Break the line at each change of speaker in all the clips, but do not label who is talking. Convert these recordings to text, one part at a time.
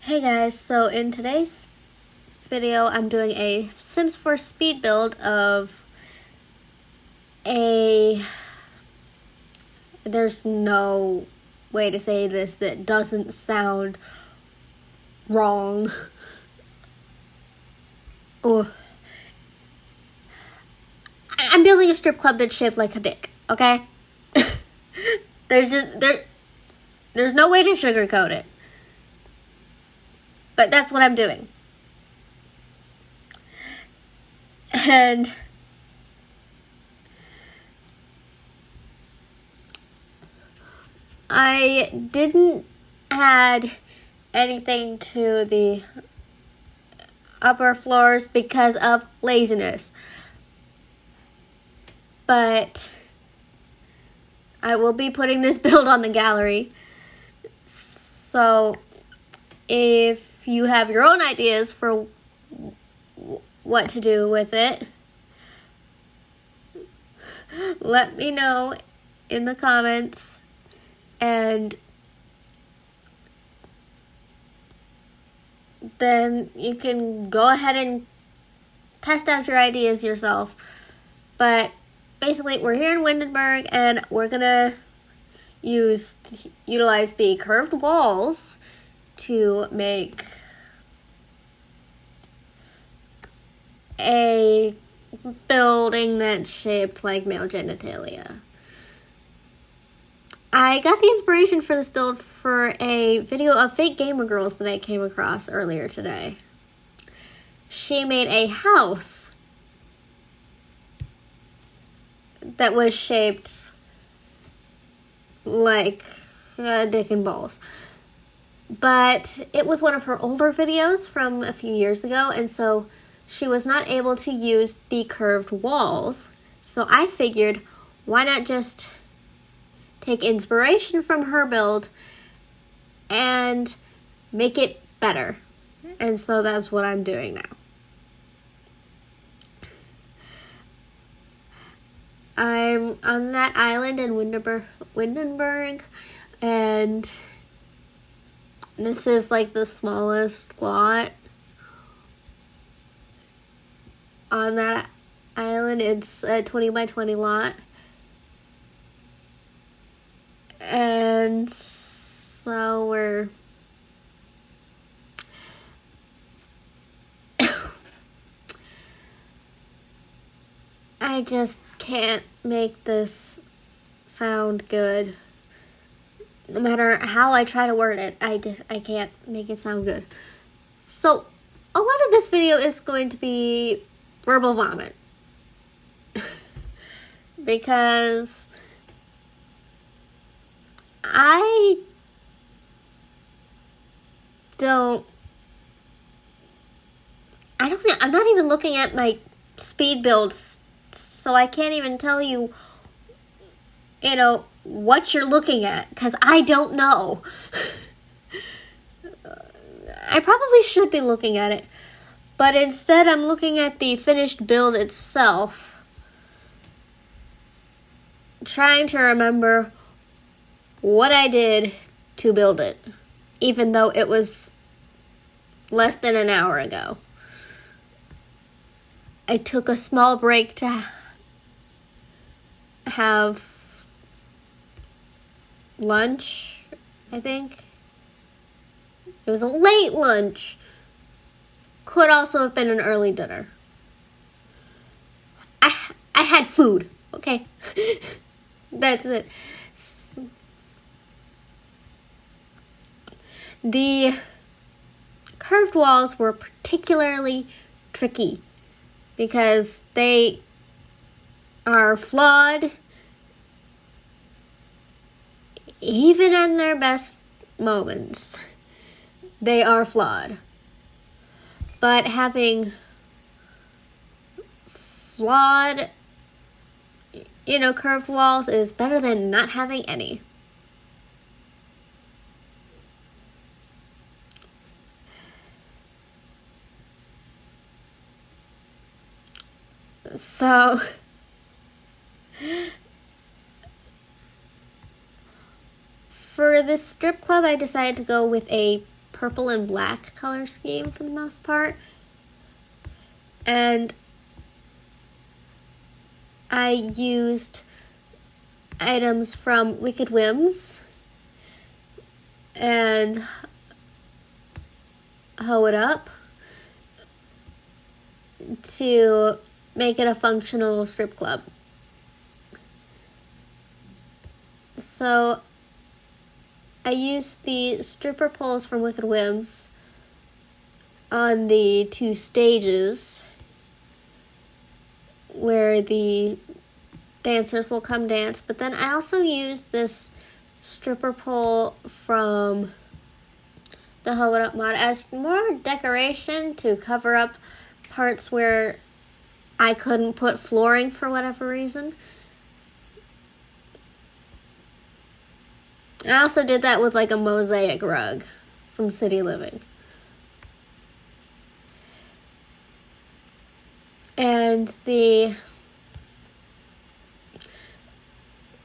Hey guys, so in today's video I'm doing a Sims 4 speed build of a... There's no way to say this that doesn't sound wrong. Oh. I'm building a strip club that's shaped like a dick, okay? There's no way to sugarcoat it. But that's what I'm doing. And I didn't add anything to the upper floors because of laziness. But I will be putting this build on the gallery. So if you have your own ideas for what to do with it, let me know in the comments, and then you can go ahead and test out your ideas yourself. But basically, we're here in Windenburg, and we're gonna utilize the curved walls to make a building that's shaped like male genitalia. I got the inspiration for this build for a video of fake gamer girls that I came across earlier today. She made a house that was shaped like dick and balls. But it was one of her older videos from a few years ago, and so she was not able to use the curved walls. So I figured, why not just take inspiration from her build and make it better? And so that's what I'm doing now. I'm on that island in Windenburg, and this is like the smallest lot on that island. It's a 20 by 20 lot. And so I just can't make this sound good. No matter how I try to word it, I can't make it sound good. So a lot of this video is going to be verbal vomit. Because I'm not even looking at my speed builds, so I can't even tell you, what you're looking at, because I don't know. I probably should be looking at it, but instead I'm looking at the finished build itself, trying to remember what I did to build it, even though it was less than an hour ago. I took a small break to have lunch, I think. It was a late lunch. Could also have been an early dinner. I had food, okay? That's it. The curved walls were particularly tricky because they are flawed even in their best moments. They are flawed. But having flawed, curved walls is better than not having any. So for this strip club, I decided to go with a purple and black color scheme for the most part. And I used items from Wicked Whims and Hoe It Up to make it a functional strip club. So I used the stripper poles from Wicked Whims on the 2 stages where the dancers will come dance, but then I also used this stripper pole from the Hoe It Up mod as more decoration to cover up parts where I couldn't put flooring for whatever reason. I also did that with like a mosaic rug from City Living. And the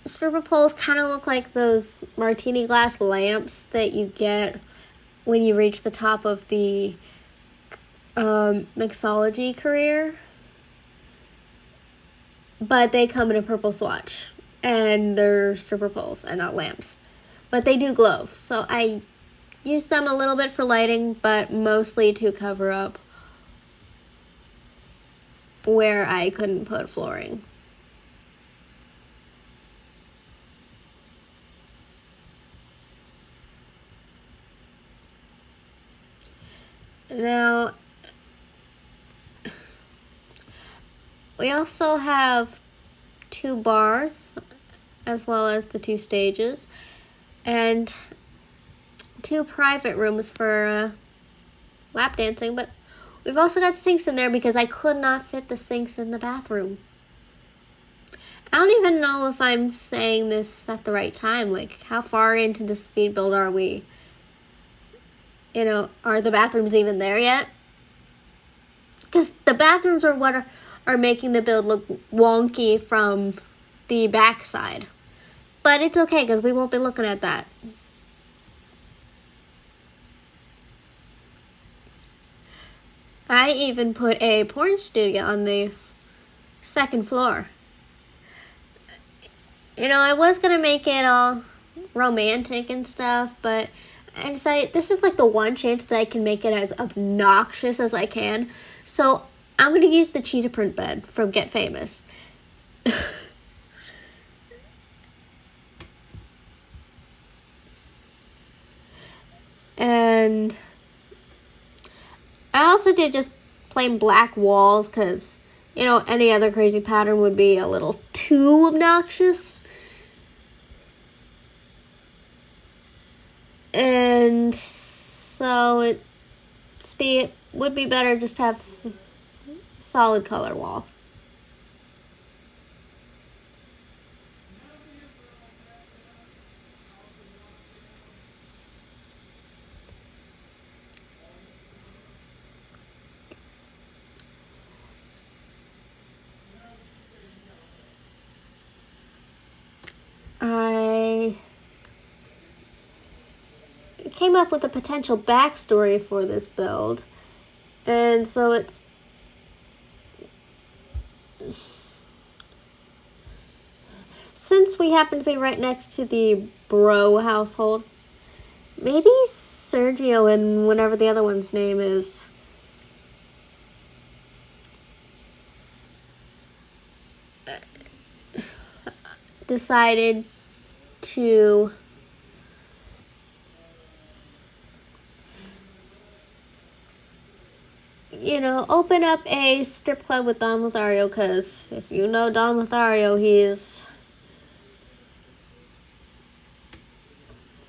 stripper poles kind of look like those martini glass lamps that you get when you reach the top of the mixology career. But they come in a purple swatch. And they're stripper poles and not lamps. But they do glow. So I use them a little bit for lighting, but mostly to cover up where I couldn't put flooring. Now, we also have 2 bars as well as the 2 stages and 2 private rooms for lap dancing, but we've also got sinks in there because I could not fit the sinks in the bathroom. I don't even know if I'm saying this at the right time. Like, how far into the speed build are we? You know, are the bathrooms even there yet? Because the bathrooms are what are making the build look wonky from the backside. But it's okay because we won't be looking at that. I even put a porn studio on the 2nd floor. You know, I was going to make it all romantic and stuff, but I decided this is like the one chance that I can make it as obnoxious as I can. So I'm going to use the cheetah print bed from Get Famous. And I also did just plain black walls because, you know, any other crazy pattern would be a little too obnoxious. And so it would be better just to have solid color wall. I came up with a potential backstory for this build, and so it's since we happen to be right next to the Bro household, maybe Sergio and whatever the other one's name is decided to open up a strip club with Don Lothario, because if you know Don Lothario, he's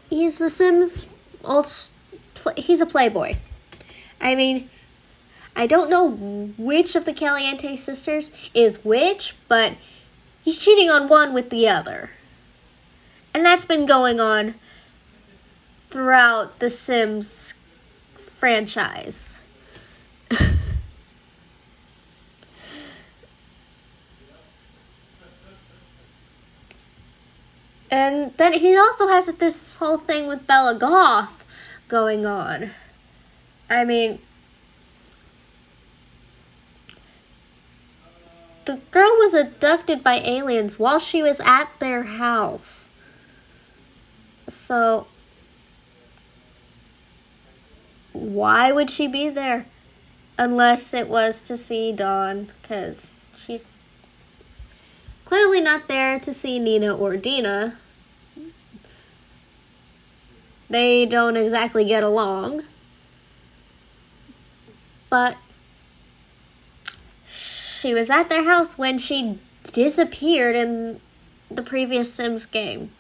the Sims, he's a playboy. I mean, I don't know which of the Caliente sisters is which, but he's cheating on one with the other. And that's been going on throughout the Sims franchise. And then he also has this whole thing with Bella Goth going on. I mean, the girl was abducted by aliens while she was at their house. So, why would she be there? Unless it was to see Dawn, because she's clearly not there to see Nina or Dina. They don't exactly get along. But she was at their house when she disappeared in the previous Sims game.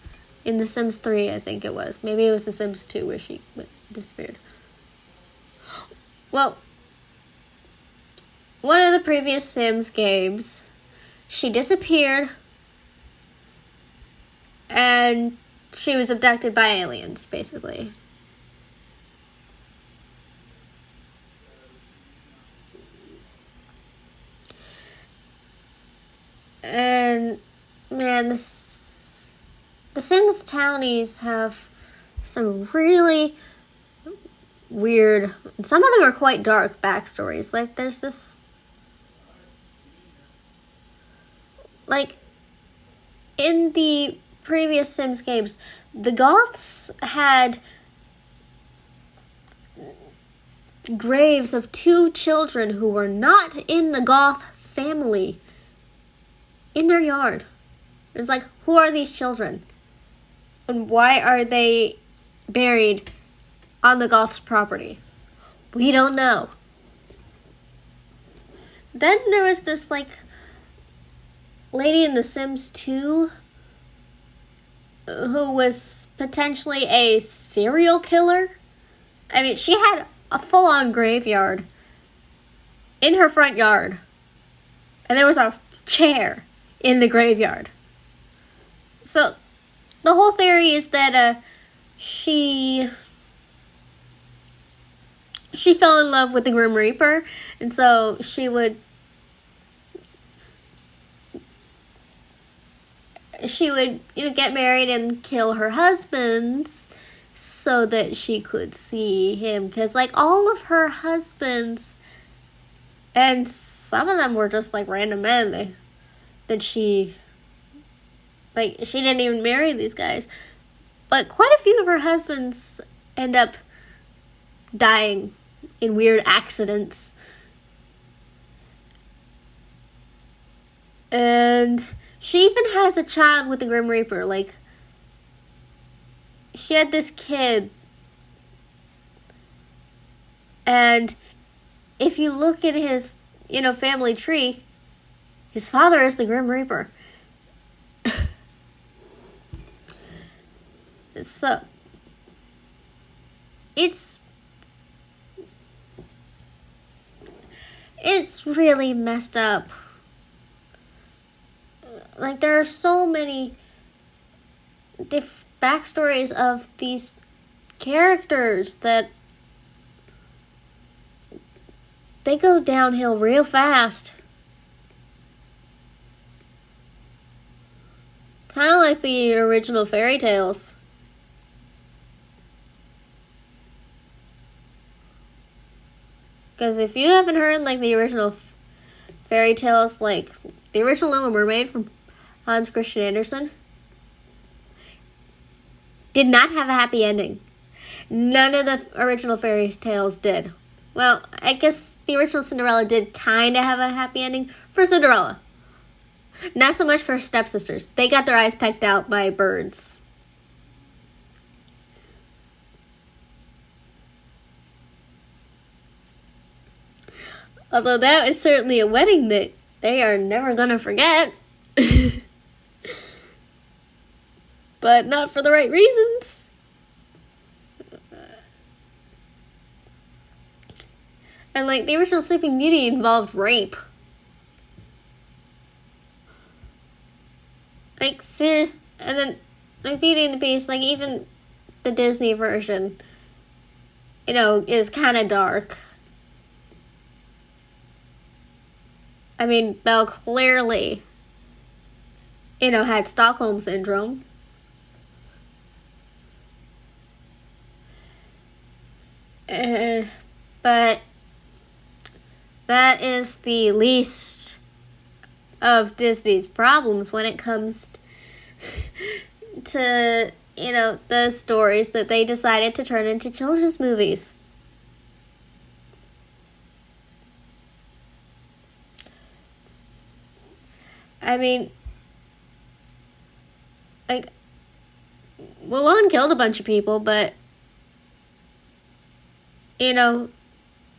In The Sims 3, I think it was. Maybe it was The Sims 2 where she disappeared. Well, one of the previous Sims games, she disappeared and she was abducted by aliens, basically. And, man, the Sims townies have some really weird, some of them are quite dark backstories. Like, there's this, like, in the previous Sims games, the Goths had graves of 2 children who were not in the Goth family in their yard. It's like, who are these children? And why are they buried on the Goths' property? We don't know. Then there was this, like, lady in The Sims 2 who was potentially a serial killer. I mean, she had a full-on graveyard in her front yard. And there was a chair in the graveyard. So, the whole theory is that she fell in love with the Grim Reaper, and so she would get married and kill her husbands so that she could see him. Because, like, all of her husbands, and some of them were just, like, random men that she didn't even marry these guys. But quite a few of her husbands end up dying in weird accidents. And she even has a child with the Grim Reaper. Like, she had this kid. And if you look at his, family tree, his father is the Grim Reaper. So, it's really messed up. Like, there are so many backstories of these characters that they go downhill real fast. Kind of like the original fairy tales. Because if you haven't heard, like, the original fairy tales, like, the original Little Mermaid from Hans Christian Andersen did not have a happy ending. None of the original fairy tales did. Well, I guess the original Cinderella did kind of have a happy ending for Cinderella. Not so much for her stepsisters. They got their eyes pecked out by birds. Although that is certainly a wedding that they are never going to forget. But not for the right reasons. And, like, the original Sleeping Beauty involved rape. Like, and then, like, Beauty and the Beast, like, even the Disney version, is kind of dark. I mean, Belle clearly, had Stockholm Syndrome. But that is the least of Disney's problems when it comes to, the stories that they decided to turn into children's movies. I mean, like, Mulan killed a bunch of people, but,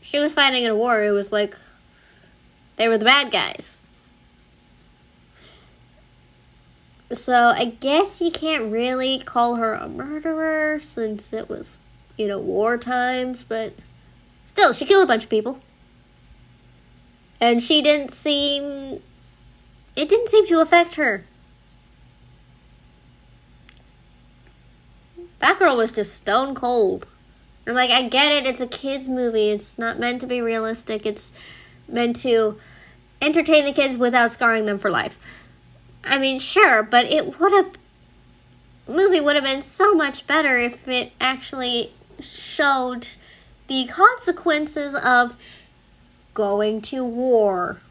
she was fighting in a war. It was like they were the bad guys. So I guess you can't really call her a murderer since it was, war times, but still, she killed a bunch of people. And it didn't seem to affect her. That girl was just stone cold. I'm like, I get it, it's a kid's movie. It's not meant to be realistic. It's meant to entertain the kids without scarring them for life. I mean, sure, but movie would have been so much better if it actually showed the consequences of going to war.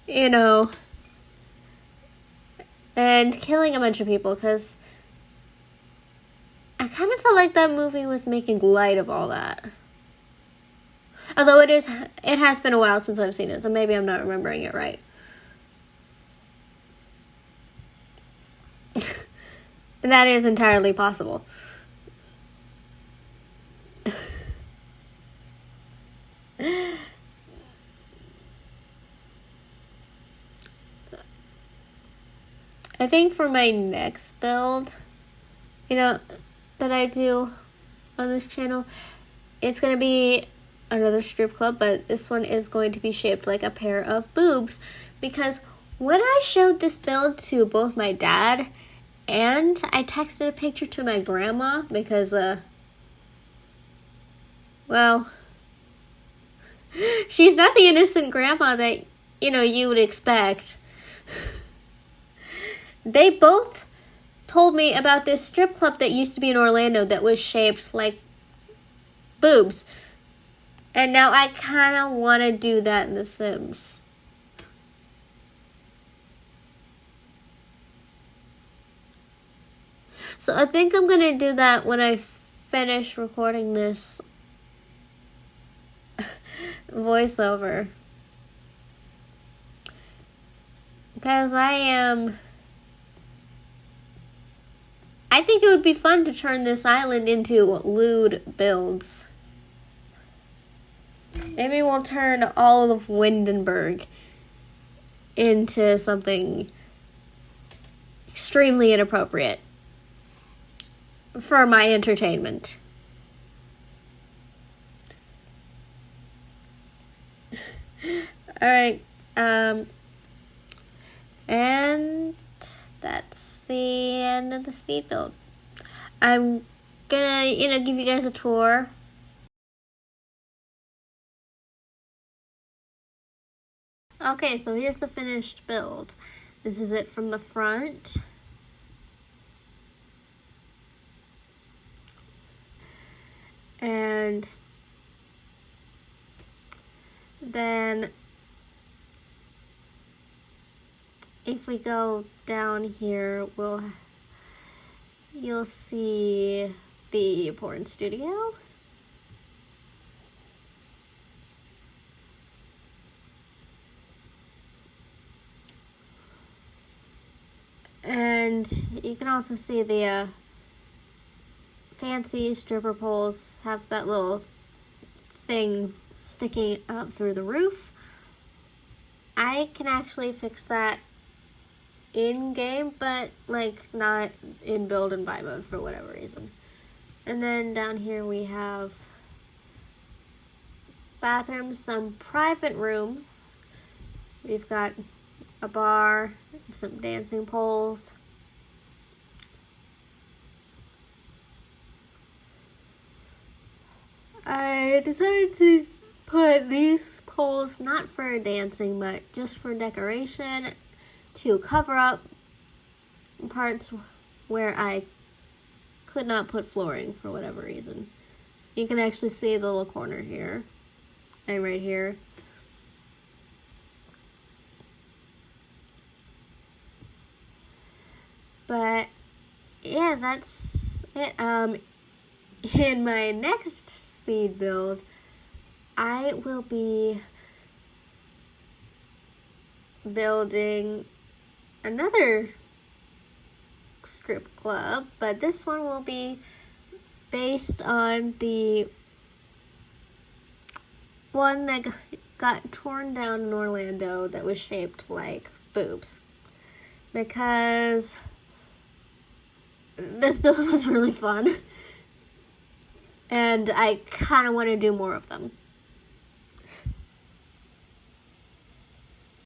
And killing a bunch of people, because I kind of felt like that movie was making light of all that. Although it has been a while since I've seen it, so maybe I'm not remembering it right. That is entirely possible. I think for my next build, that I do on this channel, it's going to be another strip club, but this one is going to be shaped like a pair of boobs, because when I showed this build to both my dad and I texted a picture to my grandma, because, she's not the innocent grandma that, you would expect. They both told me about this strip club that used to be in Orlando that was shaped like boobs. And now I kind of want to do that in The Sims. So I think I'm going to do that when I finish recording this voiceover. Because I think it would be fun to turn this island into lewd builds. Maybe we'll turn all of Windenburg into something extremely inappropriate for my entertainment. Alright, and that's the end of the speed build. I'm gonna, give you guys a tour. Okay, so here's the finished build. This is it from the front. And then if we go down here, you'll see the porn studio. And you can also see the fancy stripper poles have that little thing sticking up through the roof. I can actually fix that in-game, but not in build and buy mode for whatever reason. And then down here we have bathrooms, some private rooms. We've got a bar, some dancing poles. I decided to put these poles not for dancing, but just for decoration, to cover up parts where I could not put flooring for whatever reason. You can actually see the little corner here and right here. But yeah, that's it. In my next speed build, I will be building another strip club, but this one will be based on the one that got torn down in Orlando that was shaped like boobs, because this build was really fun and I kind of want to do more of them.